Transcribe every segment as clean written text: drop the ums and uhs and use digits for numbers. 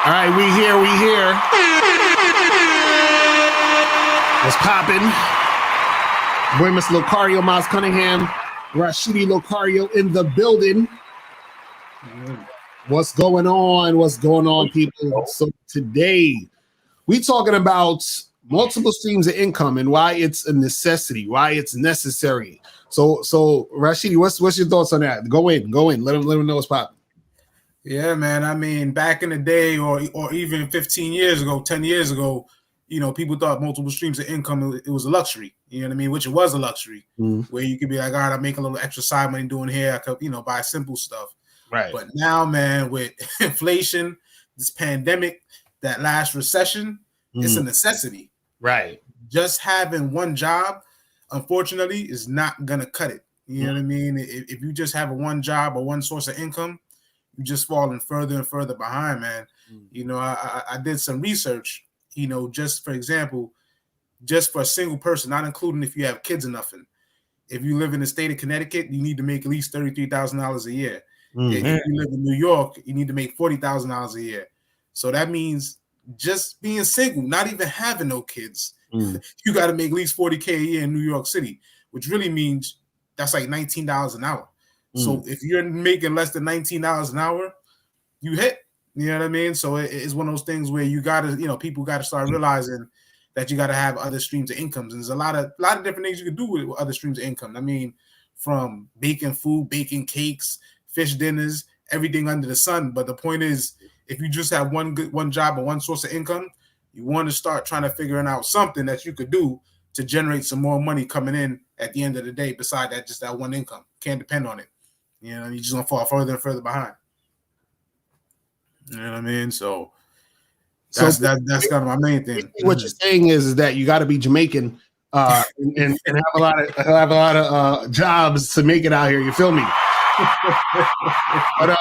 All right, we here. What's poppin'? Buenos Locario, Miles Cunningham, Rashidi Locario in the building. What's going on, people? So today, we talking about multiple streams of income and why it's a necessity, why it's necessary. So Rashidi, what's your thoughts on that? Go in. Let them know what's popping. Yeah, man. I mean, back in the day, or even 15 years ago, 10 years ago, you know, people thought multiple streams of income, it was a luxury. You know what I mean? Which it was a luxury, where you could be like, all right, I'm making a little extra side money doing here. I could, buy simple stuff. Right. But now, man, with inflation, this pandemic, that last recession, it's a necessity. Right. Just having one job, unfortunately, is not going to cut it. You know what I mean? If you just have a one job or one source of income, you just falling further and further behind, man. I did some research, just for example, just for a single person, not including if you have kids or nothing. If you live in the state of Connecticut, you need to make at least $33,000 a year. If you live in New York, you need to make $40,000 a year. So that means just being single, not even having no kids, you got to make at least $40K a year in New York City, which really means that's like $19 an hour. So if you're making less than $19 an hour, you hit. You know what I mean? So it's one of those things where you gotta, people gotta start realizing that you gotta have other streams of incomes. And there's a lot of different things you can do with other streams of income. I mean, from baking food, baking cakes, fish dinners, everything under the sun. But the point is, if you just have one job or one source of income, you want to start trying to figure out something that you could do to generate some more money coming in at the end of the day. Beside that, just that one income, can't depend on it. You're just gonna fall further and further behind. You know what I mean? So that's kind of my main thing. What you're saying is that you got to be Jamaican and have a lot of jobs to make it out here. You feel me? But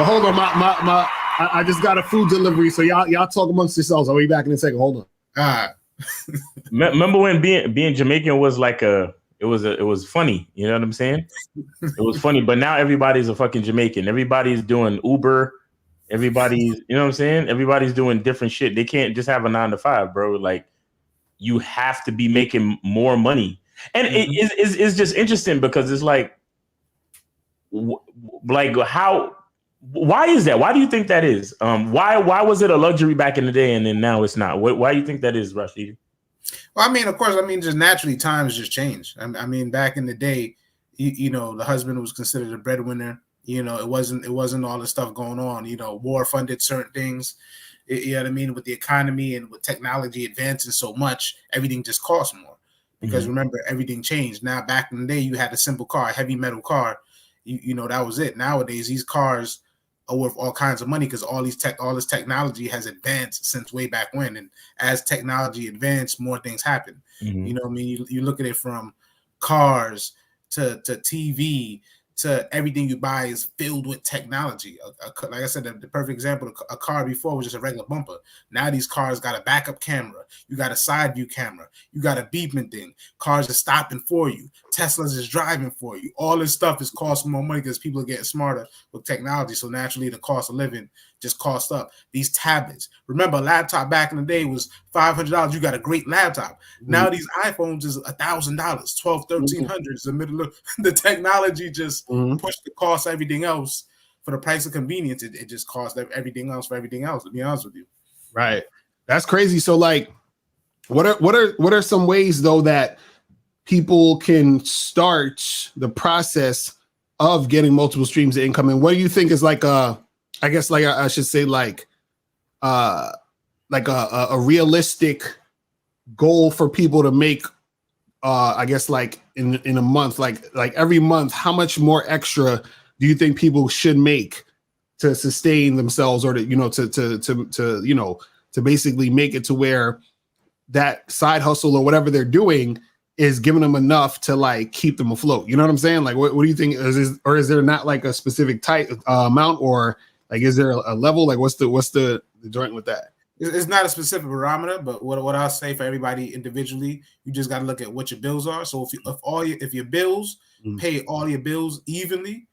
hold on, I just got a food delivery, so y'all talk amongst yourselves. I'll be back in a second. Hold on. All right. Remember when being Jamaican was like it was funny, you know what I'm saying? It was funny, but now everybody's a fucking Jamaican. Everybody's doing Uber. Everybody's, you know what I'm saying? Everybody's doing different shit. They can't just have a 9-to-5, bro. Like, you have to be making more money. And it's just interesting because it's like how, why is that? Why do you think that is? Why was it a luxury back in the day and then now it's not? Why do you think that is, Rashid? Well, I mean, of course, just naturally times just change. I mean, back in the day, the husband was considered a breadwinner. It wasn't all the stuff going on. War funded certain things. You know what I mean? With the economy and with technology advancing so much, everything just costs more. Because remember, everything changed. Now, back in the day, you had a simple car, a heavy metal car. That was it. Nowadays, these cars are worth all kinds of money because all this technology has advanced since way back when. And as technology advanced, more things happen. You know what I mean? You look at it from cars to TV to everything you buy is filled with technology. Like I said, the perfect example, a car before was just a regular bumper. Now these cars got a backup camera. You got a side view camera. You got a beeping thing. Cars are stopping for you. Teslas is driving for you. All this stuff is costing more money because people are getting smarter with technology. So naturally, the cost of living just costs up. These tablets. Remember, a laptop back in the day was $500. You got a great laptop. Now these iPhones is $1,000, $1,200, $1,300. Is the middle of the technology just pushed the cost of everything else for the price of convenience. It just costs everything else for everything else. To be honest with you, right? That's crazy. So, like, what are some ways though that people can start the process of getting multiple streams of income? And what do you think is like a realistic goal for people to make? I guess like in a month, like every month, how much more extra do you think people should make to sustain themselves, or to basically make it to where that side hustle or whatever they're doing is giving them enough to like keep them afloat? You know what I'm saying? Like, what do you think? Is there not like a specific type amount, or like is there a level? Like, what's the joint with that? It's not a specific barometer, but what I'll say for everybody individually, you just got to look at what your bills are. So if your bills pay all your bills evenly,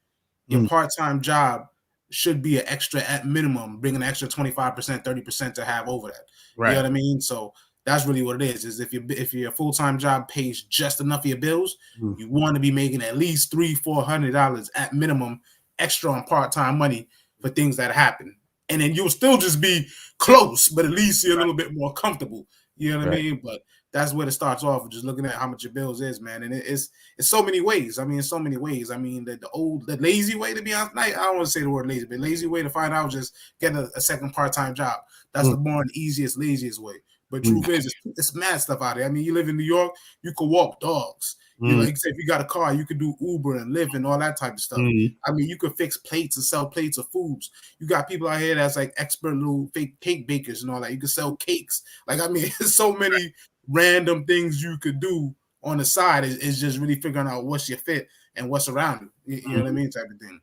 your part-time job should be an extra at minimum, bring an extra 25%, 30% to have over that. Right. You know what I mean? So that's really what it is if your full-time job pays just enough of your bills, you want to be making at least $300-$400 at minimum extra on part-time money for things that happen. And then you'll still just be close, but at least you're a little bit more comfortable. You know what I mean? But that's where it starts off, just looking at how much your bills is, man. And it's so many ways. I mean, it's so many ways. I mean, the lazy way, to be honest, I don't want to say the word lazy, but lazy way to find out, just getting a second part-time job. That's the more easiest, laziest way. But truth is, it's mad stuff out there. I mean, you live in New York, you could walk dogs. You know, like you say, if you got a car, you could do Uber and Lyft and all that type of stuff. I mean, you could fix plates and sell plates of foods. You got people out here that's like expert little fake cake bakers and all that. You could sell cakes. Like, I mean, there's so many random things you could do on the side. Is just really figuring out what's your fit and what's around you. You know what I mean? Type of thing.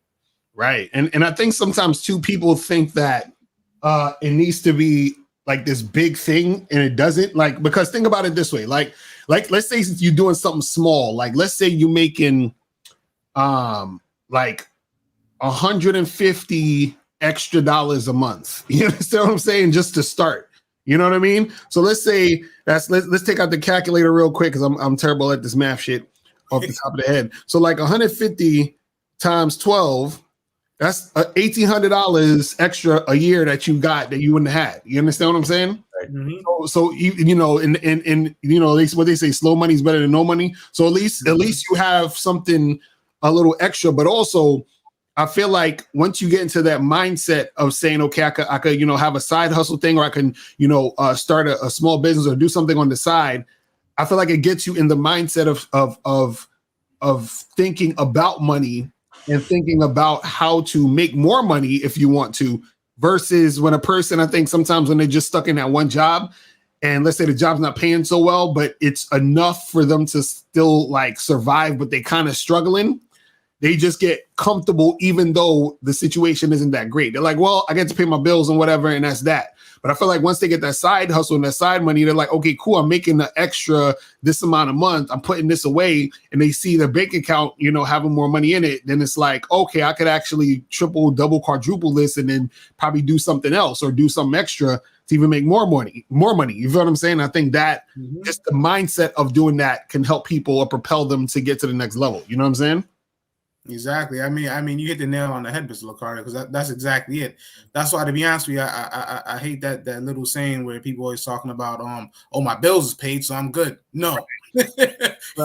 Right. And I think sometimes too, people think that it needs to be like this big thing, and it doesn't. Like, because think about it this way, like let's say you're doing something small, like let's say you're making like 150 extra dollars a month. You understand what I'm saying? Just to start. You know what I mean? So let's say let's take out the calculator real quick, because I'm terrible at this math shit off the top of the head. So like 150 times 12. That's $1,800 extra a year that you got that you wouldn't have had. You understand what I'm saying? Right. So you know, and you know, what they say, slow money is better than no money. So at least you have something a little extra. But also, I feel like once you get into that mindset of saying, okay, I could you know, have a side hustle thing, or I can, you know, start a small business or do something on the side. I feel like it gets you in the mindset of thinking about money and thinking about how to make more money if you want to, versus when a person, I think sometimes when they're just stuck in that one job, and let's say the job's not paying so well, but it's enough for them to still like survive, but they kind of struggling. They just get comfortable even though the situation isn't that great. They're like, well, I get to pay my bills and whatever, and that's that. But I feel like once they get that side hustle and that side money, they're like, okay, cool, I'm making the extra this amount a month. I'm putting this away, and they see their bank account, you know, having more money in it. Then it's like, okay, I could actually triple, double, quadruple this, and then probably do something else or do something extra to even make more money. You feel what I'm saying? I think that just the mindset of doing that can help people or propel them to get to the next level. You know what I'm saying? Exactly. I mean, you hit the nail on the head, Mr. Lucario, because that's exactly it. That's why, to be honest with you, I hate that little saying where people always talking about, oh, my bills is paid, so I'm good. No,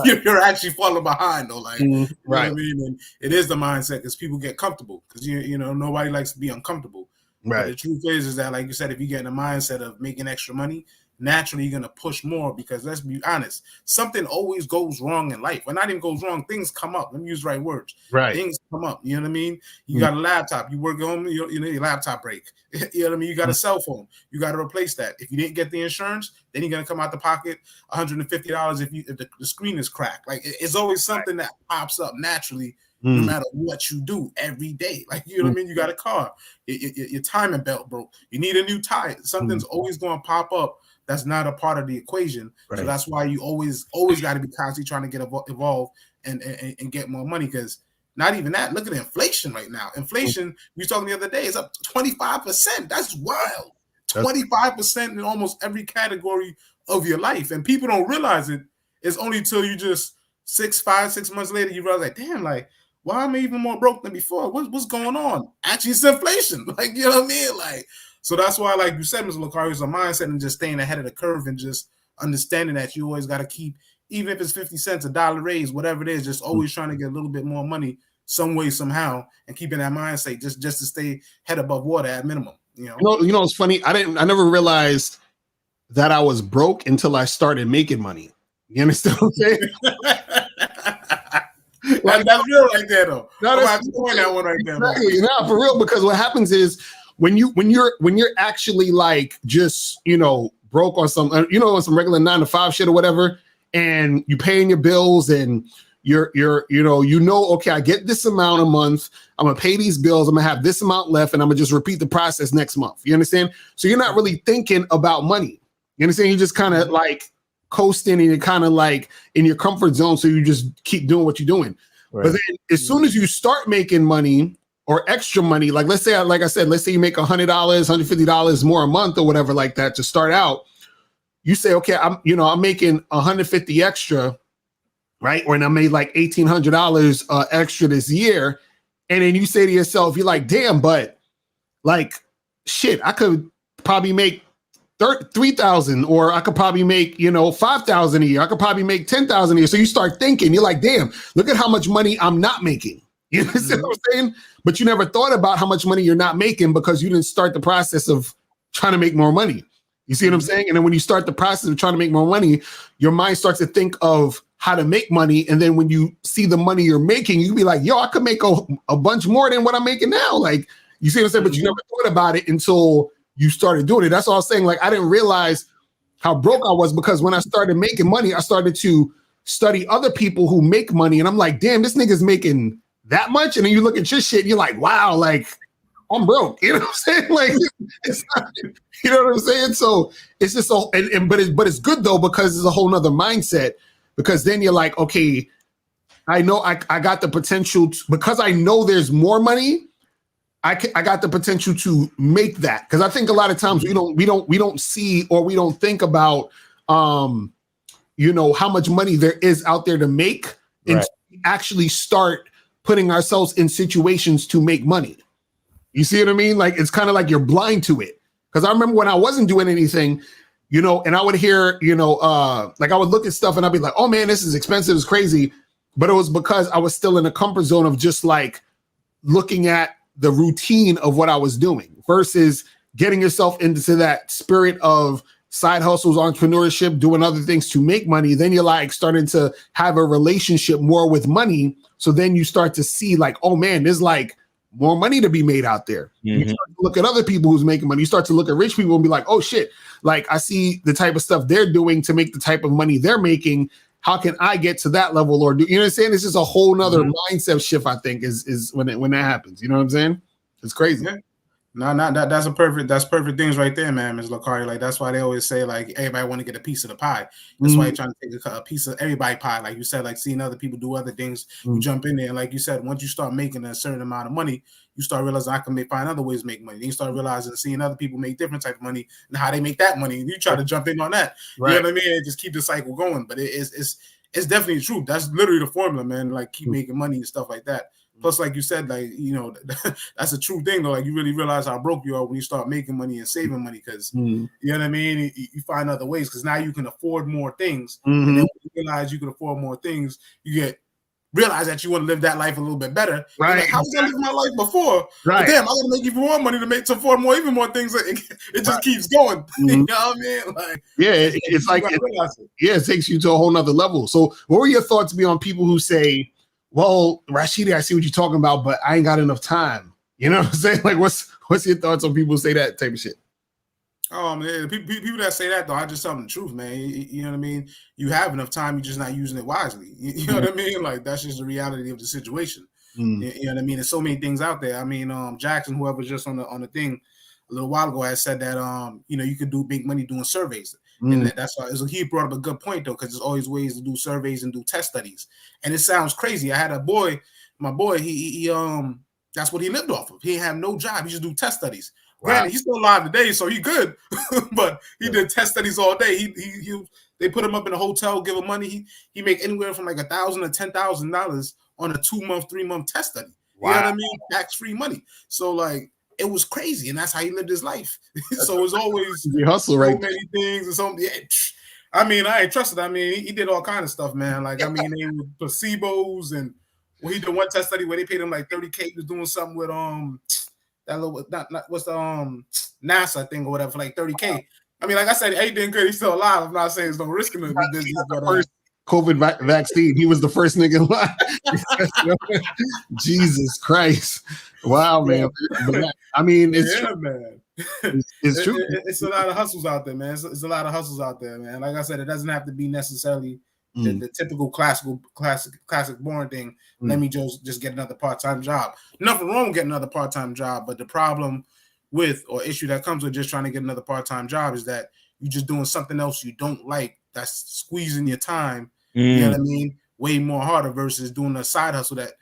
you're actually falling behind, though. Like, you know what I mean? And it is the mindset, because people get comfortable, because you know, nobody likes to be uncomfortable. Right. But the truth is that, like you said, if you get in the mindset of making extra money, naturally you're gonna push more, because let's be honest, something always goes wrong in life. Well, not even goes wrong, things come up. Let me use the right words. Right. Things come up. You know what I mean? You got a laptop, you work home, you know, your laptop break. You know what I mean? You got a cell phone, you got to replace that. If you didn't get the insurance, then you're gonna come out the pocket $150 if the screen is cracked. Like, it's always something that pops up naturally. No matter what you do every day. Like, you know what I mean? You got a car, your timing belt broke, you need a new tire. Something's always going to pop up that's not a part of the equation. Right. So that's why you always got to be constantly trying to get evolved and get more money, because not even that. Look at inflation right now. Inflation, we were talking the other day, is up 25%. That's wild. 25% in almost every category of your life. And people don't realize it. It's only till you just 6 months later, you realize, like, damn, like, why am I even more broke than before? What's going on? Actually, it's inflation. Like, you know what I mean? Like, so that's why, like you said, Mr. Lucario, it's a mindset and just staying ahead of the curve and just understanding that you always got to keep, even if it's 50 cents, a dollar raise, whatever it is, just always trying to get a little bit more money some way, somehow, and keeping that mindset just to stay head above water at minimum. You know, it's funny. I never realized that I was broke until I started making money. You understand what I'm saying? Like, that's real right there, though. No, that's that one right there. Exactly. No, for real, because what happens is when you're actually like just, you know, broke on some, you know, on some regular 9-to-5 shit or whatever, and you paying your bills and you're okay, I get this amount a month, I'm gonna pay these bills, I'm gonna have this amount left, and I'm gonna just repeat the process next month. You understand? So you're not really thinking about money. You understand? You just kind of like coasting, and you're kind of like in your comfort zone, so you just keep doing what you're doing. Right. But then as soon as you start making money, or extra money, like let's say, like I said, let's say you make $100, $150 more a month or whatever like that to start out. You say, okay, I'm making 150 extra, right? Or and I made like $1,800 extra this year. And then you say to yourself, you're like, damn, but like, shit, I could probably make 3,000, or I could probably make, 5,000 a year. I could probably make 10,000 a year. So you start thinking, you're like, damn, look at how much money I'm not making. You understand what I'm saying? But you never thought about how much money you're not making because you didn't start the process of trying to make more money. You see what I'm saying? And then when you start the process of trying to make more money, your mind starts to think of how to make money. And then when you see the money you're making, you be like, yo, I could make a bunch more than what I'm making now. Like, you see what I'm saying? But you never thought about it until you started doing it. That's all I was saying. Like, I didn't realize how broke I was because when I started making money, I started to study other people who make money. And I'm like, damn, this nigga's making that much. And then you look at your shit and you're like, wow, like, I'm broke. You know what I'm saying? Like, it's not, you know what I'm saying? So it's just but it's good though, because it's a whole nother mindset, because then you're like, okay, I know I got the potential because I know there's more money. I got the potential to make that. Cause I think a lot of times we don't see, or we don't think about, how much money there is out there to make, and actually start putting ourselves in situations to make money. You see what I mean? Like, it's kind of like you're blind to it. Because I remember when I wasn't doing anything, and I would hear, like I would look at stuff and I'd be like, oh man, this is expensive, it's crazy. But it was because I was still in the comfort zone of just like looking at the routine of what I was doing versus getting yourself into that spirit of side hustles, entrepreneurship, doing other things to make money. Then you're like starting to have a relationship more with money. So then you start to see like, oh man, there's like more money to be made out there. You start to look at other people who's making money. You start to look at rich people and be like, oh shit, like I see the type of stuff they're doing to make the type of money they're making. How can I get to that level? Or you know what I'm saying? It's just a whole nother mindset shift, I think, is when that happens. You know what I'm saying? It's crazy. Yeah. No, that's perfect things right there, man, Ms. Lacari. Like, that's why they always say, like, everybody want to get a piece of the pie. That's why you're trying to take a piece of everybody's pie. Like you said, like seeing other people do other things, you jump in there. And like you said, once you start making a certain amount of money, you start realizing I can find other ways to make money. Then you start realizing seeing other people make different type of money and how they make that money. And you try to jump in on that. Right. You know what I mean? And just keep the cycle going. But it's definitely true. That's literally the formula, man. Like, keep making money and stuff like that. Plus, like you said, like, that's a true thing, though. Like, you really realize how broke you are when you start making money and saving money, because, you know what I mean? You find other ways, because now you can afford more things. And then when you realize you can afford more things, you realize that you want to live that life a little bit better. Right. Like, how was I living my life before? Right. But damn, I got to make even more money to afford even more things. It just keeps going. You know what I mean? Like, it's like, it takes you to a whole nother level. So what were your thoughts be on people who say, well, Rashidi, I see what you're talking about, but I ain't got enough time. You know what I'm saying? Like, what's your thoughts on people who say that type of shit? Oh man, people that say that, though, I just tell them the truth, man. You know what I mean? You have enough time, you're just not using it wisely. You know what I mean? Like, that's just the reality of the situation. You know what I mean? There's so many things out there. I mean, Jackson, whoever was just on the thing a little while ago, had said that you could make money doing surveys. And that's why he brought up a good point, though, because there's always ways to do surveys and do test studies. And it sounds crazy. I had my boy, he that's what he lived off of. He didn't have no job. He just do test studies. Wow. Granted, he's still alive today, so he good. But he did test studies all day. They put him up in a hotel, give him money. He make anywhere from like $1,000 to $10,000 on a 2-month, 3-month test study. Wow. You know what I mean? Tax-free money. So like, it was crazy, and that's how he lived his life. So it's always the hustle, right? So many things and something. Yeah, I mean, I ain't trusted. I mean, he did all kind of stuff, man. Like, I mean, they were placebos, and he did one test study where they paid him like $30K. He was doing something with that little what's the NASA thing or whatever for like $30K. I mean, like I said, he did good. He's still alive. I'm not saying there's no risk in the business, but COVID vaccine. He was the first nigga alive. Jesus Christ. Wow, man. But, I mean, it's true. Man. It's true. It's a lot of hustles out there, man. It's a lot of hustles out there, man. Like I said, it doesn't have to be necessarily the typical classic boring thing. Let me just get another part-time job. Nothing wrong with getting another part-time job, but the problem with, or issue that comes with just trying to get another part-time job, is that you're just doing something else you don't like, that's squeezing your time. You know what I mean? Way more harder, versus doing a side hustle that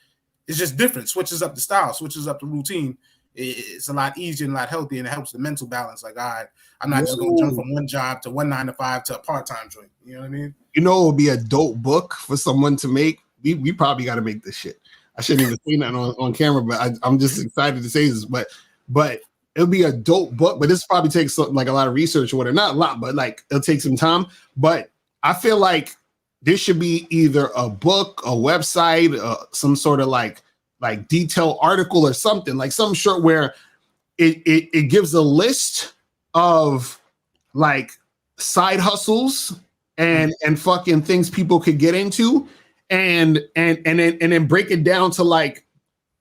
It's just different. Switches up the style, switches up the routine. It's a lot easier and a lot healthier, and it helps the mental balance. Like, all right, I'm not just going to jump from one job to one 9 to 5 to a part-time joint. You know what I mean? You know, it would be a dope book for someone to make. We probably got to make this shit. I shouldn't even say that on camera, but I'm just excited to say this. But it'll be a dope book. But this probably takes like a lot of research or whatever. Not a lot, but like it'll take some time. But I feel like there should be either a book, a website, some sort of like detailed article or something, like some short where it gives a list of like side hustles and fucking things people could get into, and then break it down to like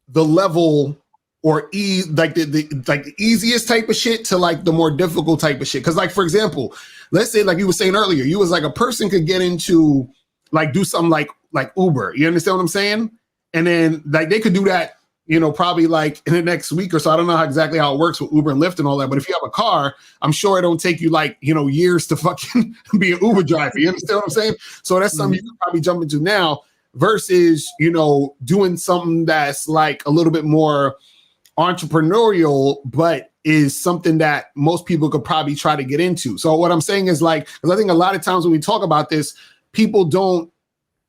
the level or like the easiest type of shit to like the more difficult type of shit. Because like, for example, let's say like you were saying earlier, you was like a person could get into like do something like Uber. You understand what I'm saying? And then like they could do that, you know, probably like in the next week or so. I don't know exactly how it works with Uber and Lyft and all that, but if you have a car, I'm sure it don't take you like, you know, years to fucking be an Uber driver. You understand what I'm saying? So that's something you could probably jump into now versus, you know, doing something that's like a little bit more entrepreneurial, but is something that most people could probably try to get into. So what I'm saying is like, because I think a lot of times when we talk about this, people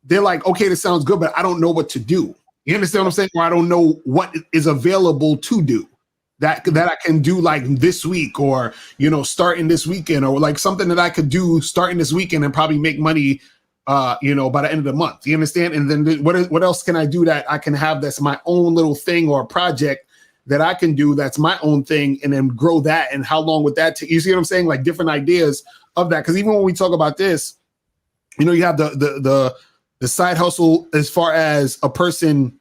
they're like, okay, this sounds good, but I don't know what to do. You understand what I'm saying? Or I don't know what is available to do that I can do like this week, or, you know, starting this weekend, or like something that I could do starting this weekend and probably make money, you know, by the end of the month. You understand? And then what else can I do that I can have that's my own little thing or project that I can do that's my own thing, and then grow that? And how long would that take? You see what I'm saying? Like different ideas of that. Because even when we talk about this, you know, you have the side hustle as far as a person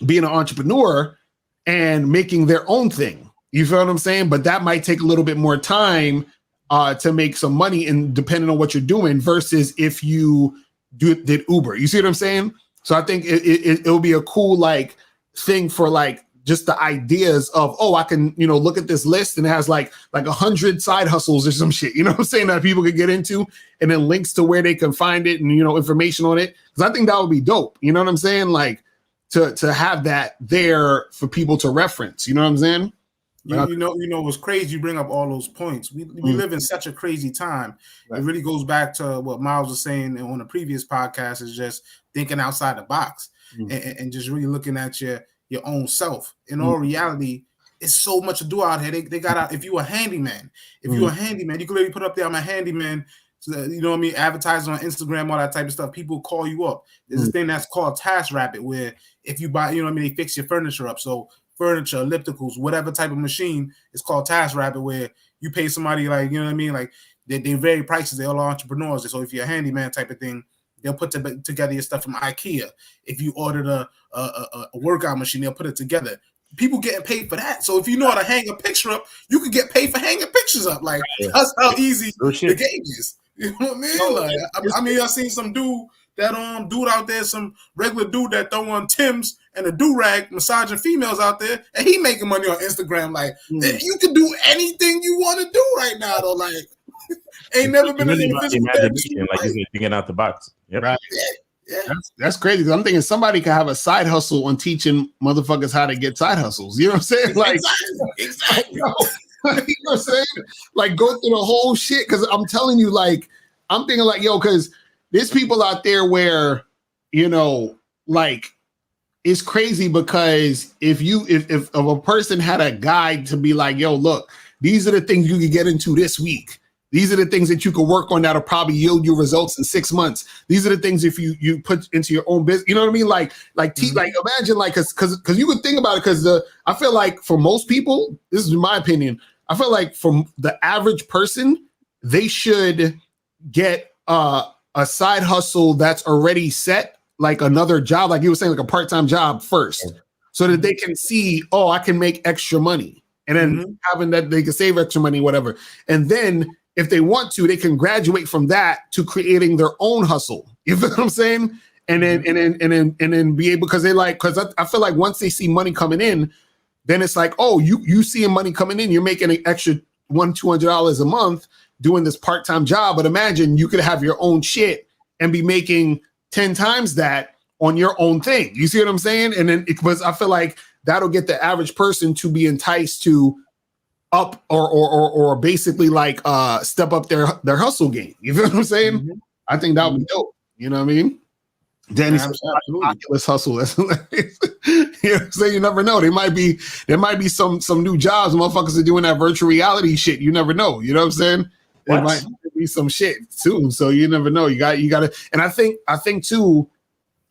being an entrepreneur and making their own thing. You feel what I'm saying? But that might take a little bit more time to make some money, and depending on what you're doing, versus if you did Uber. You see what I'm saying? So I think it'll be a cool like thing for like just the ideas of, oh, I can, you know, look at this list and it has like 100 side hustles or some shit, you know what I'm saying, that people could get into, and then links to where they can find it and, you know, information on it. Because I think that would be dope. You know what I'm saying? Like to have that there for people to reference. You know what I'm saying? You know what's crazy? You bring up all those points. We live in such a crazy time. Right. It really goes back to what Miles was saying on the previous podcast, is just thinking outside the box and just really looking at your own self. In all reality, it's so much to do out here. They got out. If you're a handyman, you can literally put up there, I'm a handyman. So, you know what I mean? Advertising on Instagram, all that type of stuff. People call you up. There's a thing that's called TaskRabbit, where if you buy, you know what I mean, they fix your furniture up. So furniture, ellipticals, whatever type of machine, it's called TaskRabbit, where you pay somebody like, you know what I mean? Like they vary prices. They're all entrepreneurs. So if you're a handyman type of thing, they'll put together your stuff from IKEA. If you ordered a workout machine, they'll put it together. People getting paid for that. So if you know how to hang a picture up, you could get paid for hanging pictures up. Like that's how easy the game is. You know what I mean? Like, I seen some dude out there, some regular dude that throw on Tim's and a do-rag massaging females out there, and he making money on Instagram. Like you can do anything you want to do right now, though. Like ain't never been really about the imagination, like you said, thinking out the box. Yep. Right. Yeah. That's crazy, because I'm thinking somebody could have a side hustle on teaching motherfuckers how to get side hustles. You know what I'm saying? Like, exactly. You know what I'm saying? Like, go through the whole shit. Because I'm telling you, like, I'm thinking like, yo, because there's people out there where, you know, like, it's crazy, because if a person had a guide to be like, yo, look, these are the things you can get into this week. These are the things that you can work on that'll probably yield you results in 6 months. These are the things if you put into your own business. You know what I mean? Like imagine, like, because you could think about it, because I feel like for most people, this is my opinion, I feel like from the average person, they should get a side hustle that's already set, like another job, like you were saying, like a part-time job first, so that they can see, oh, I can make extra money, and then having that they can save extra money, whatever, and then if they want to, they can graduate from that to creating their own hustle. You feel what I'm saying? And then be able, because I feel like once they see money coming in, then it's like, oh, you seeing money coming in, you're making an extra $200 a month doing this part-time job. But imagine you could have your own shit and be making 10 times that on your own thing. You see what I'm saying? And then because I feel like that'll get the average person to be enticed to up or basically like step up their hustle game. You feel what I'm saying? Mm-hmm. I think that would be dope. You know what I mean? Danny said, Oculus hustle. That's hilarious. You know what I'm saying? You never know. There might be some new jobs. Motherfuckers are doing that virtual reality shit. You never know. You know what I'm saying? There might be some shit soon. So you never know. You got to. And I think too,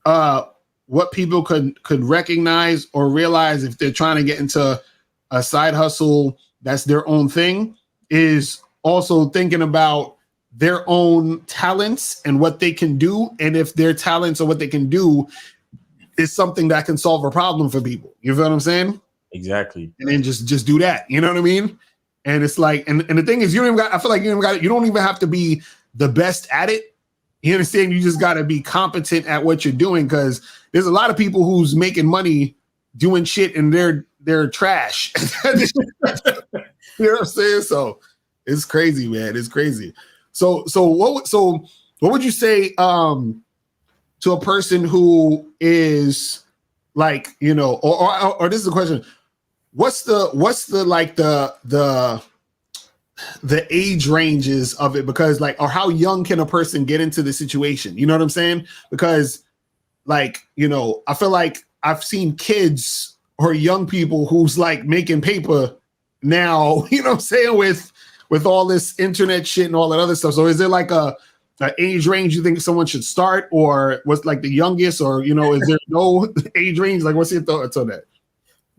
what people could recognize or realize if they're trying to get into a side hustle that's their own thing is also thinking about their own talents and what they can do, and if their talents or what they can do is something that can solve a problem for people. You feel what I'm saying? Exactly. And then just do that. You know what I mean? And it's like, and the thing is, you don't even got. I feel like you don't even have to be the best at it. You understand? You just got to be competent at what you're doing, because there's a lot of people who's making money doing shit and they're trash. You know what I'm saying? So it's crazy, man. It's crazy. So what would you say to a person who is like, you know, or this is the question, what's the like the age ranges of it? Because like, or how young can a person get into the situation? You know what I'm saying? Because like, you know, I feel like I've seen kids or young people who's like making paper now, you know what I'm saying, with all this internet shit and all that other stuff. So is there like an age range you think someone should start, or what's like the youngest, or, you know, is there no age range? Like, what's your thoughts on that?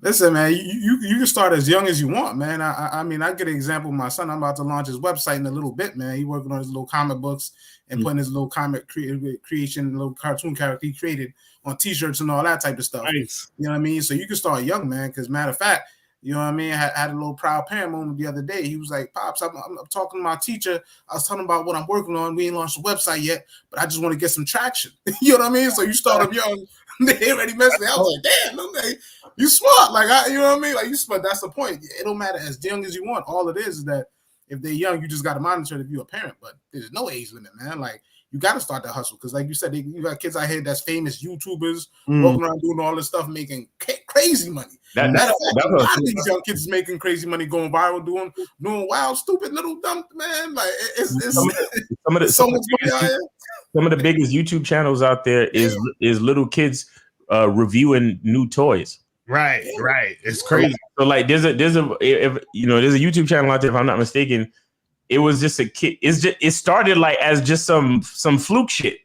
Listen, man, you can start as young as you want, man. I mean, I get an example of my son. I'm about to launch his website in a little bit, man. He's working on his little comic books and putting his little comic creation, little cartoon character he created on T-shirts and all that type of stuff. Nice. You know what I mean? So you can start young, man, because matter of fact, you know what I mean? I had a little proud parent moment the other day. He was like, Pops, I'm talking to my teacher. I was telling him about what I'm working on. We ain't launched the website yet, but I just want to get some traction. You know what I mean? So you start up young. They already messed me. I was like, damn, okay, you smart. Like, you know what I mean? Like, you smart. That's the point. It don't matter as young as you want. All it is that if they're young, you just got to monitor it if you're a parent. But there's no age limit, man. Like, you got to start that hustle. Because like you said, you got kids out here that's famous YouTubers walking around doing all this stuff, making crazy money. A lot of these young kids making crazy money, going viral, doing wild, stupid, little dumb, man. Like, it's so much money out here. Some of the biggest YouTube channels out there is little kids reviewing new toys. Right. It's crazy. So like there's a YouTube channel out there, if I'm not mistaken. It was just a kid. It started like as just some fluke shit,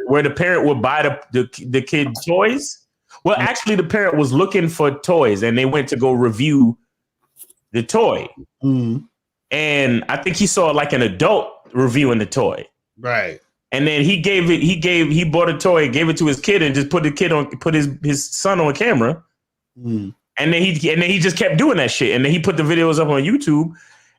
where the parent would buy the kid toys. Well, actually, the parent was looking for toys, and they went to go review the toy. And I think he saw like an adult reviewing the toy. Right. And then he bought a toy, gave it to his kid, and just put his son on camera. And then he just kept doing that shit. And then he put the videos up on YouTube.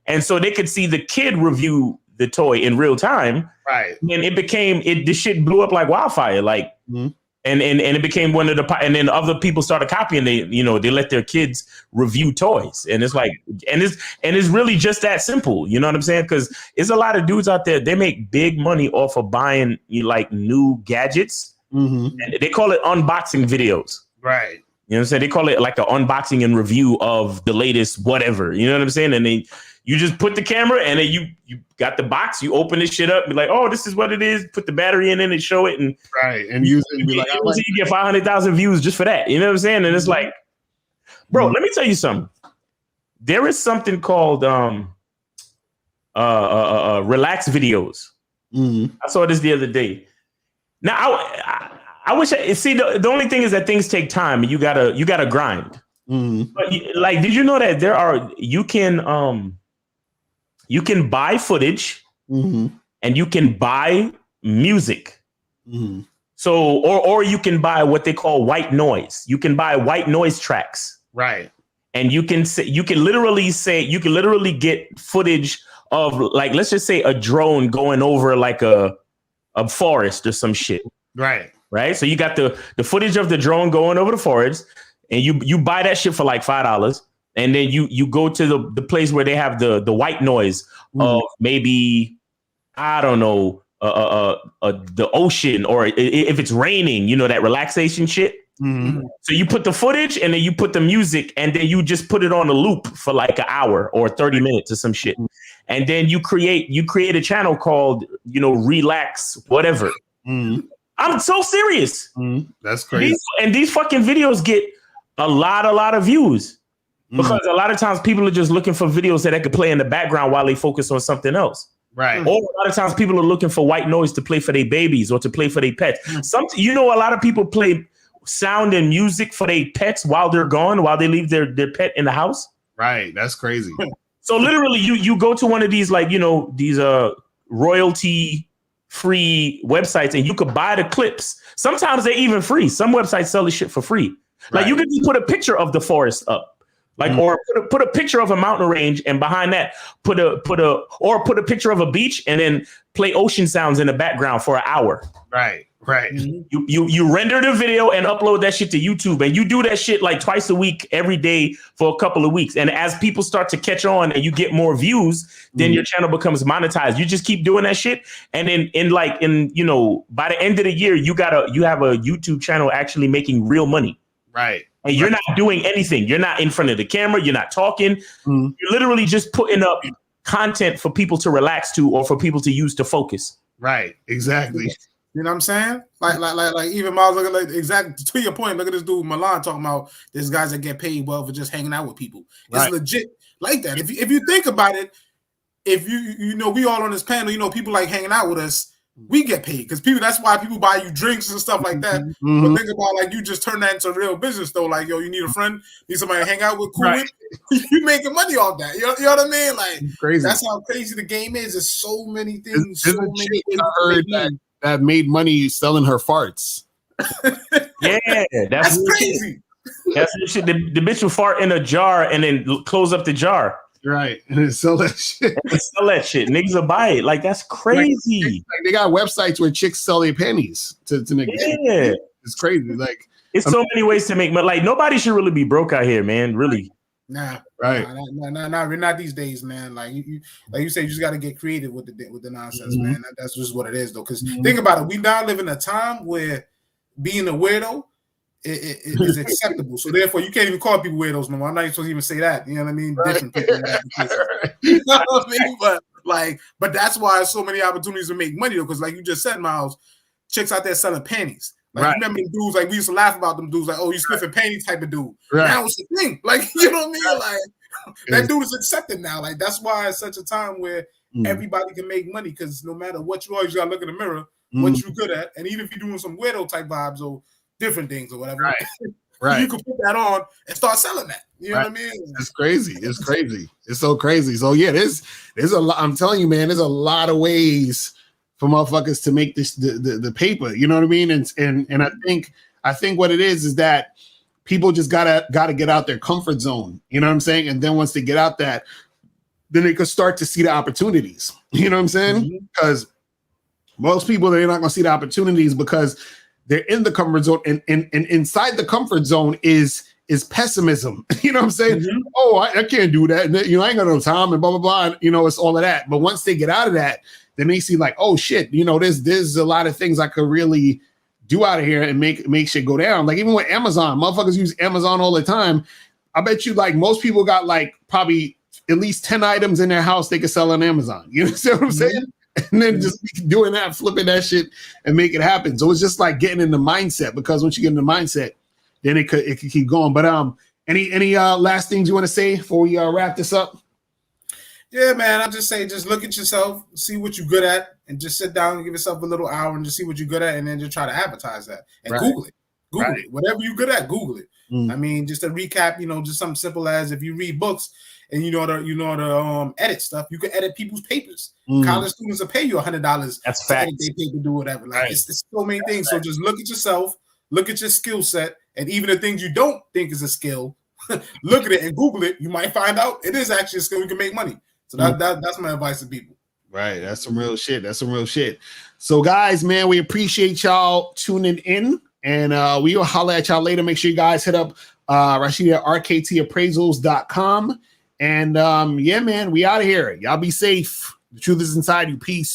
And so they could see the kid review the toy in real time. Right. And the shit blew up like wildfire. Like, and it became one of and then other people started copying. They let their kids review toys. And it's like, and it's really just that simple. You know what I'm saying? Because there's a lot of dudes out there, they make big money off of buying like new gadgets. And they call it unboxing videos. Right. You know what I'm saying? They call it like an unboxing and review of the latest whatever. You know what I'm saying? And then you just put the camera, and then you got the box. You open this shit up, be like, "Oh, this is what it is." Put the battery in it and show it, and use it. And be like, you get 500,000 views just for that. You know what I'm saying? And it's like, bro, let me tell you something. There is something called relax videos. I saw this the other day. Now, I wish the only thing is that things take time, and you gotta grind. But like, did you know that you can buy footage and you can buy music. So, or you can buy what they call white noise. You can buy white noise tracks. Right. And you can literally get footage of, like, let's just say a drone going over like a forest or some shit. Right. Right. So you got the footage of the drone going over the forest, and you buy that shit for like $5. And then you go to the place where they have the white noise of maybe, I don't know, the ocean, or if it's raining, you know, that relaxation shit. Mm-hmm. So you put the footage and then you put the music and then you just put it on a loop for like an hour or 30 minutes or some shit. And then you create a channel called, you know, Relax, whatever. Mm-hmm. I'm so serious. Mm-hmm. That's crazy. And these fucking videos get a lot of views because a lot of times people are just looking for videos that they could play in the background while they focus on something else. Right. Or a lot of times people are looking for white noise to play for their babies or to play for their pets. You know, a lot of people play sound and music for their pets while they're gone, while they leave their pet in the house. Right. That's crazy. So literally you go to one of these, like, you know, these royalty free websites and you could buy the clips. Sometimes they're even free. Some websites sell the shit for free. Like you could just put a picture of the forest up. Like, or put a picture of a mountain range, and behind that put a picture of a beach, and then play ocean sounds in the background for an hour. Right. You render the video and upload that shit to YouTube, and you do that shit like twice a week, every day for a couple of weeks. And as people start to catch on and you get more views, then your channel becomes monetized. You just keep doing that shit, and then you know, by the end of the year, you have a YouTube channel actually making real money. Right. And you're not doing anything. You're not in front of the camera. You're not talking. You're literally just putting up content for people to relax to, or for people to use to focus. Right. Exactly. You know what I'm saying? Like even Miles, looking like, exactly to your point. Look at this dude Milan talking about there's guys that get paid well for just hanging out with people. It's legit like that. If you think about it, if you know, we all on this panel, you know, people like hanging out with us. We get paid because people. That's why people buy you drinks and stuff like that. But think about, like, you just turn that into real business though. Like, yo, you need a friend, need somebody to hang out with, cool with. You making money off that. You know what I mean? Like, crazy. That's how crazy the game is. There's so many things. So many things. I heard that made money selling her farts. Yeah, that's crazy. That's the shit. The bitch will fart in a jar and then close up the jar. Right, and then sell that shit. Niggas will buy it. Like, that's crazy. Like they got websites where chicks sell their panties to niggas. Yeah, it's crazy. Like, it's so many ways to make money. Like, nobody should really be broke out here, man. Really. Nah, right. Not these days, man. Like you say, you just got to get creative with the nonsense, man. That's just what it is, though. Because think about it, we now live in a time where being a weirdo is acceptable. So therefore, you can't even call people weirdos no more. I'm not even supposed to even say that. You know what I mean? Right. Different people. You know what I mean? But that's why there's so many opportunities to make money, though. Because like you just said, Miles, chicks out there selling panties. Like, remember the dudes, like, we used to laugh about them dudes, like, oh, you sniffing panties type of dude. Right. Now it's the thing. Like, you know what I mean? Like, that dude is accepted now. Like, that's why it's such a time where everybody can make money, because no matter what you are, you gotta look in the mirror, what you're good at. And even if you're doing some weirdo type vibes or different things or whatever, right. You can put that on and start selling that. You know what I mean? It's crazy. It's crazy. It's so crazy. So yeah, there's a lot. I'm telling you, man, there's a lot of ways for motherfuckers to make this the paper. You know what I mean? And I think what it is that people just gotta get out their comfort zone. You know what I'm saying? And then once they get out that, then they could start to see the opportunities. You know what I'm saying? Because most people, they're not gonna see the opportunities because they're in the comfort zone, and inside the comfort zone is pessimism. You know what I'm saying? Oh, I can't do that. And, you know, I ain't got no time and blah, blah, blah. And, you know, it's all of that. But once they get out of that, then they see like, oh shit, you know, there's a lot of things I could really do out of here and make shit go down. Like even with Amazon, motherfuckers use Amazon all the time. I bet you like most people got like probably at least 10 items in their house they could sell on Amazon. You know what I'm saying? And then just doing that, flipping that shit and make it happen. So it's just like getting in the mindset, because once you get in the mindset, then it could keep going. But any last things you want to say before we wrap this up? Yeah, man, I'll just say, just look at yourself, see what you're good at, and just sit down and give yourself a little hour and just see what you're good at, and then just try to advertise that and Google it. Google it. Whatever you're good at, Google it. I mean, just to recap, you know, just something simple as if you read books and you know to edit stuff, you can edit people's papers. College students will pay you $100. That's to facts. edit their paper, do whatever. Like it's so many things. So just look at yourself, look at your skill set, and even the things you don't think is a skill, look at it and Google it. You might find out it is actually a skill. You can make money. So that's my advice to people. Right. That's some real shit. So guys, man, we appreciate y'all tuning in, and we will holler at y'all later. Make sure you guys hit up Rashid at rktappraisals.com. And yeah, man, we out of here. Y'all be safe. The truth is inside you. Peace.